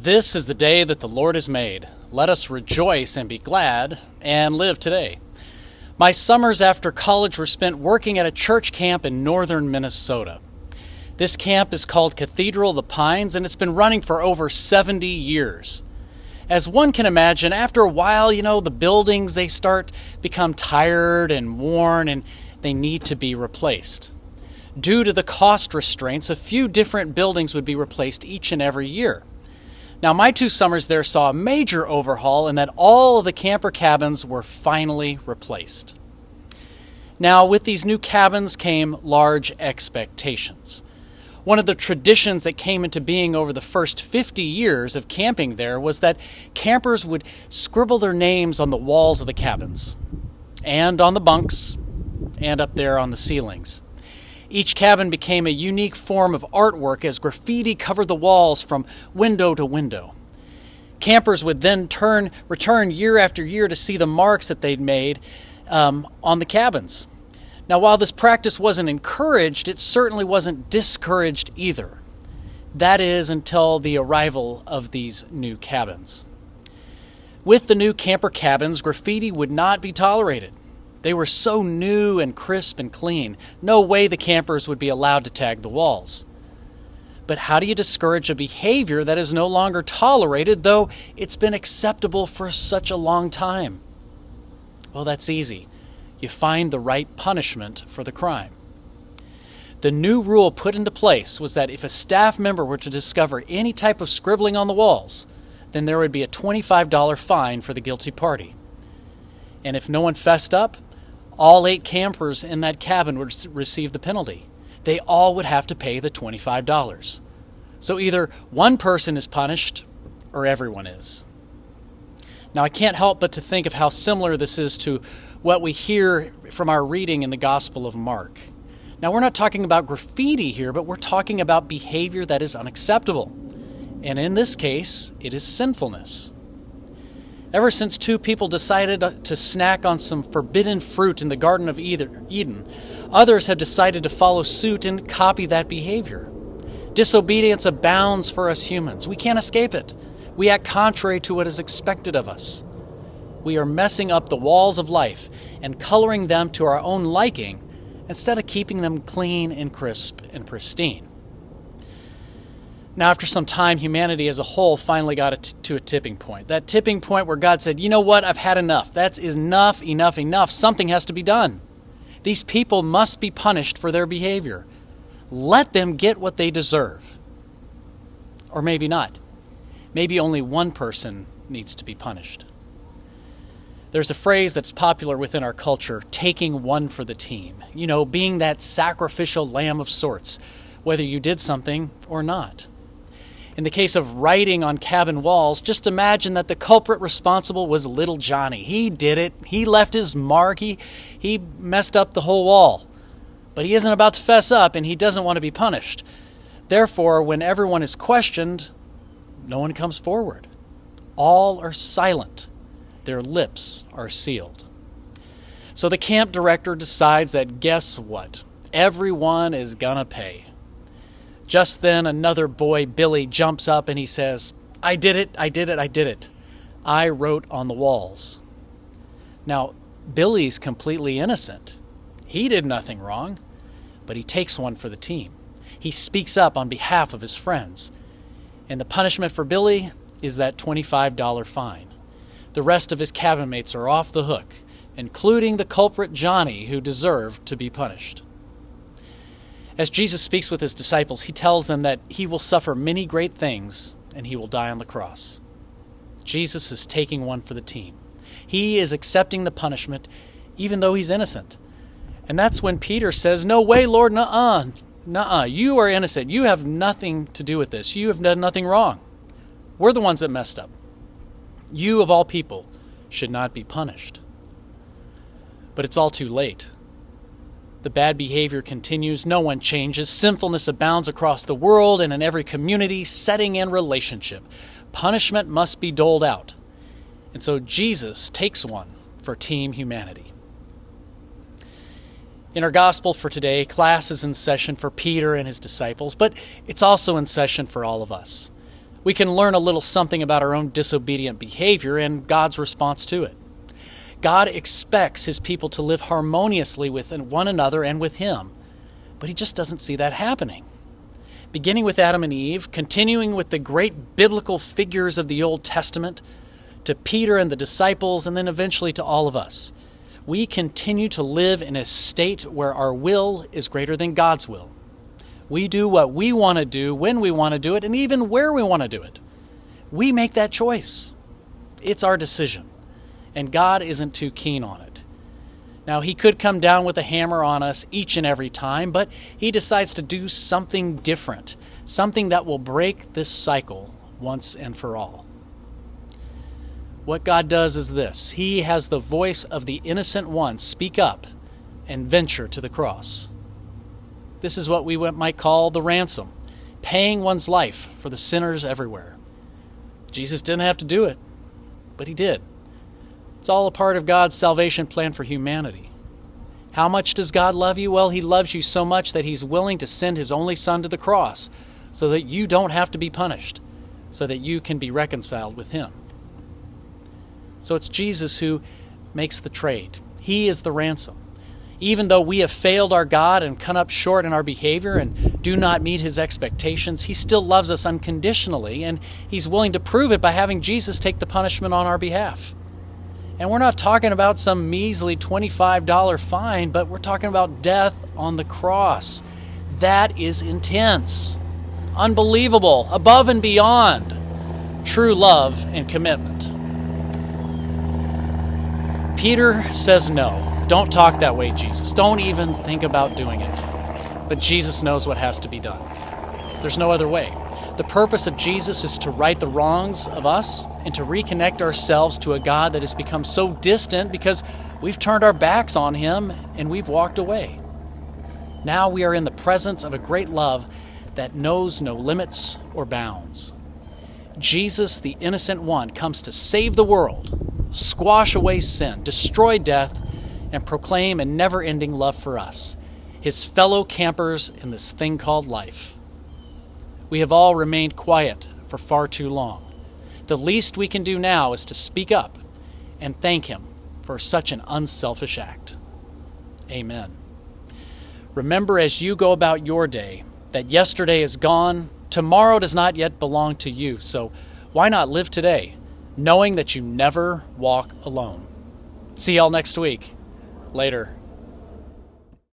This is the day that the Lord has made. Let us rejoice and be glad and live today. My summers after college were spent working at a church camp in northern Minnesota. This camp is called Cathedral of the Pines, and it's been running for over 70 years. As one can imagine, after a while, the buildings, they become tired and worn, and they need to be replaced. Due to the cost restraints, a few different buildings would be replaced each and every year. Now, my 2 summers there saw a major overhaul in that all of the camper cabins were finally replaced. Now, with these new cabins came large expectations. One of the traditions that came into being over the first 50 years of camping there was that campers would scribble their names on the walls of the cabins, and on the bunks, and up there on the ceilings. Each cabin became a unique form of artwork as graffiti covered the walls from window to window. Campers would then return year after year to see the marks that they'd made on the cabins. Now, while this practice wasn't encouraged, it certainly wasn't discouraged either. That is, until the arrival of these new cabins. With the new camper cabins, graffiti would not be tolerated. They were so new and crisp and clean, no way the campers would be allowed to tag the walls. But how do you discourage a behavior that is no longer tolerated, though it's been acceptable for such a long time? Well, that's easy. You find the right punishment for the crime. The new rule put into place was that if a staff member were to discover any type of scribbling on the walls, then there would be a $25 fine for the guilty party. And if no one fessed up, all 8 campers in that cabin would receive the penalty. They all would have to pay the $25. So either one person is punished or everyone is. Now, I can't help but to think of how similar this is to what we hear from our reading in the Gospel of Mark. Now, we're not talking about graffiti here, but we're talking about behavior that is unacceptable. And in this case, it is sinfulness. Ever since 2 people decided to snack on some forbidden fruit in the Garden of Eden, others have decided to follow suit and copy that behavior. Disobedience abounds for us humans. We can't escape it. We act contrary to what is expected of us. We are messing up the walls of life and coloring them to our own liking instead of keeping them clean and crisp and pristine. Now, after some time, humanity as a whole finally got to a tipping point. That tipping point where God said, you know what, I've had enough. That's enough. Something has to be done. These people must be punished for their behavior. Let them get what they deserve. Or maybe not. Maybe only one person needs to be punished. There's a phrase that's popular within our culture, taking one for the team. Being that sacrificial lamb of sorts, whether you did something or not. In the case of writing on cabin walls, just imagine that the culprit responsible was little Johnny. He did it. He left his mark. He messed up the whole wall. But he isn't about to fess up, and he doesn't want to be punished. Therefore, when everyone is questioned, no one comes forward. All are silent. Their lips are sealed. So the camp director decides that, guess what? Everyone is gonna pay. Just then, another boy, Billy, jumps up and he says, I did it. I wrote on the walls. Now, Billy's completely innocent. He did nothing wrong, but he takes one for the team. He speaks up on behalf of his friends. And the punishment for Billy is that $25 fine. The rest of his cabin mates are off the hook, including the culprit Johnny, who deserved to be punished. As Jesus speaks with his disciples, he tells them that he will suffer many great things and he will die on the cross. Jesus is taking one for the team. He is accepting the punishment even though he's innocent. And that's when Peter says, no way, Lord, nuh-uh, you are innocent. You have nothing to do with this. You have done nothing wrong. We're the ones that messed up. You, of all people, should not be punished. But it's all too late. The bad behavior continues, no one changes, sinfulness abounds across the world and in every community, setting, and relationship. Punishment must be doled out. And so Jesus takes one for Team Humanity. In our gospel for today, class is in session for Peter and his disciples, but it's also in session for all of us. We can learn a little something about our own disobedient behavior and God's response to it. God expects his people to live harmoniously with one another and with him, but he just doesn't see that happening. Beginning with Adam and Eve, continuing with the great biblical figures of the Old Testament, to Peter and the disciples, and then eventually to all of us, we continue to live in a state where our will is greater than God's will. We do what we want to do, when we want to do it, and even where we want to do it. We make that choice. It's our decision, and God isn't too keen on it. Now, he could come down with a hammer on us each and every time, but he decides to do something different, something that will break this cycle once and for all. What God does is this: he has the voice of the innocent one speak up and venture to the cross. This is what we might call the ransom, paying one's life for the sinners everywhere. Jesus didn't have to do it, but he did. It's all a part of God's salvation plan for humanity. How much does God love you? Well, he loves you so much that he's willing to send his only son to the cross so that you don't have to be punished, so that you can be reconciled with him. So it's Jesus who makes the trade. He is the ransom. Even though we have failed our God and come up short in our behavior and do not meet his expectations, he still loves us unconditionally, and he's willing to prove it by having Jesus take the punishment on our behalf. And we're not talking about some measly $25 fine, but we're talking about death on the cross. That is intense, unbelievable, above and beyond true love and commitment. Peter says no. Don't talk that way, Jesus. Don't even think about doing it. But Jesus knows what has to be done. There's no other way. The purpose of Jesus is to right the wrongs of us and to reconnect ourselves to a God that has become so distant because we've turned our backs on him and we've walked away. Now we are in the presence of a great love that knows no limits or bounds. Jesus, the innocent one, comes to save the world, squash away sin, destroy death, and proclaim a never-ending love for us, his fellow campers in this thing called life. We have all remained quiet for far too long. The least we can do now is to speak up and thank him for such an unselfish act. Amen. Remember as you go about your day that yesterday is gone, tomorrow does not yet belong to you, so why not live today, knowing that you never walk alone? See y'all next week. Later.